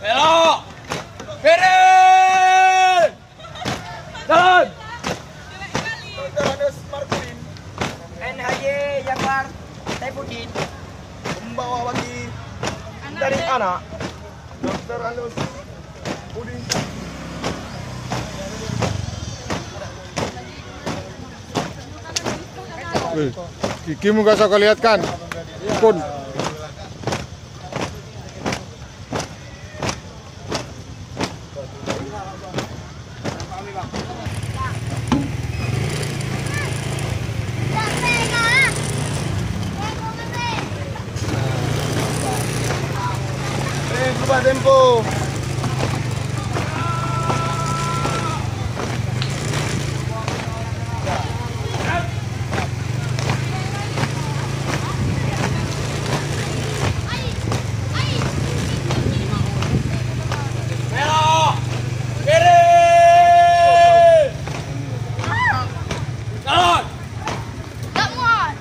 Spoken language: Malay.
Belok. Kiri. Jalan. Dr. Andes Martin. NHY Jabar Saifuddin. Pembawa bagi dari anak. Dr. Andes Udin. Kiki muka saya lihat kan. Kun. Berubah tempo. Belok. Kiri. Jalan. Tak muat.